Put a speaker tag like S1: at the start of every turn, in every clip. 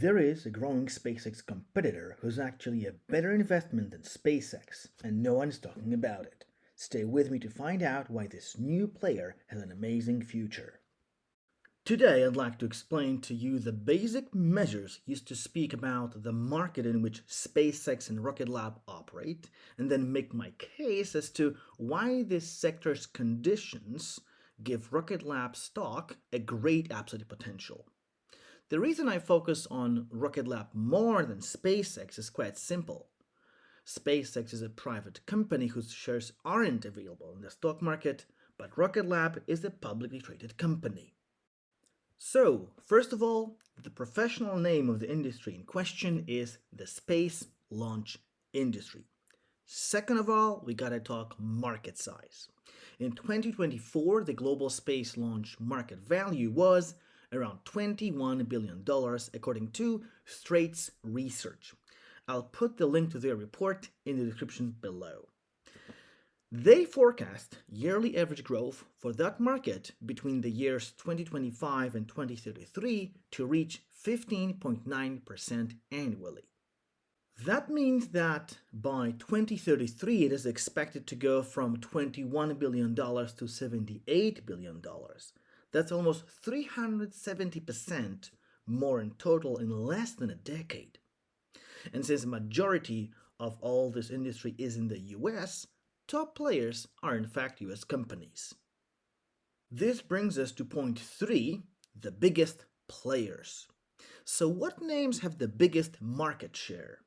S1: There is a growing SpaceX competitor who's actually a better investment than SpaceX, and no one's talking about it. Stay with me to find out why this new player has an amazing future. Today, I'd like to explain to you the basic measures used to speak about the market in which SpaceX and rocketlab operate, and then make my case as to why this sector's conditions give rocketlab stock a great upside potential. The reason I focus on rocketlab more than SpaceX is quite simple. SpaceX is a private company whose shares aren't available in the stock market, but rocketlab is a publicly traded company. So, first of all, the professional name of the industry in question is the space launch industry. Second of all, we gotta talk market size. In 2024, the global space launch market value was around $21 billion according to Straits Research. I'll put the link to their report in the description below. They forecast yearly average growth for that market between the years 2025 and 2033 to reach 15.9% annually. That means that by 2033 it is expected to go from $21 billion to $78 billion. That's almost 370% more in total in less than a decade. And since the majority of all this industry is in the US, top players are in fact US companies. This brings us to point 3, the biggest players. So what names have the biggest market share?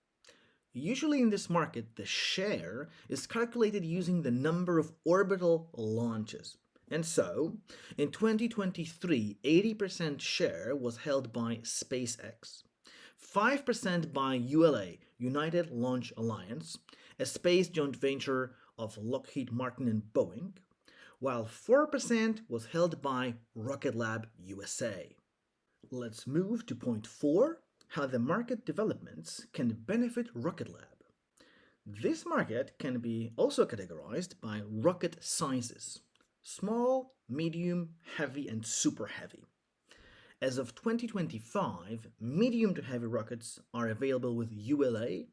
S1: Usually in this market, the share is calculated using the number of orbital launches. And so, in 2023, 80% share was held by SpaceX, 5% by ULA, United Launch Alliance, a space joint venture of Lockheed Martin and Boeing, while 4% was held by Rocketlab USA. Let's move to point 4, how the market developments can benefit Rocketlab. This market can be also categorized by rocket sizes: small, medium, heavy, and super heavy. As of 2025, medium to heavy rockets are available with ULA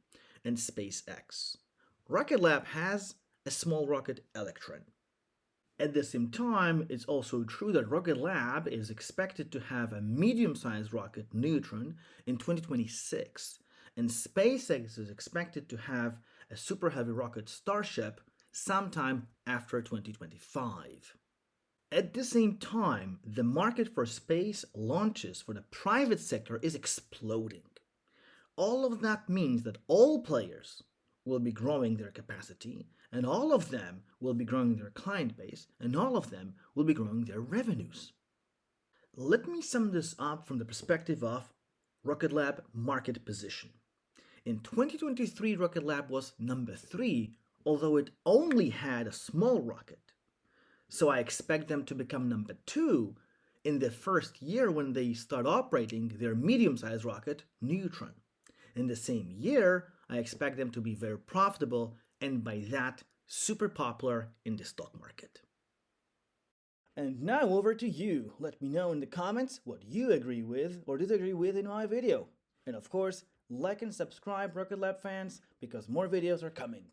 S1: and SpaceX. Rocketlab has a small rocket Electron. At the same time, it's also true that Rocketlab is expected to have a medium-sized rocket Neutron in 2026, and SpaceX is expected to have a super heavy rocket Starship sometime after 2025. At the same time, the market for space launches for the private sector is exploding. All of that means that all players will be growing their capacity, and all of them will be growing their client base, and all of them will be growing their revenues. Let me sum this up from the perspective of Rocketlab market position. In 2023, Rocketlab was number 3, although it only had a small rocket. So I expect them to become number 2 in the first year when they start operating their medium-sized rocket, Neutron. In the same year, I expect them to be very profitable and by that, super popular in the stock market. And now over to you. Let me know in the comments what you agree with or disagree with in my video. And of course, like and subscribe, Rocketlab fans, because more videos are coming.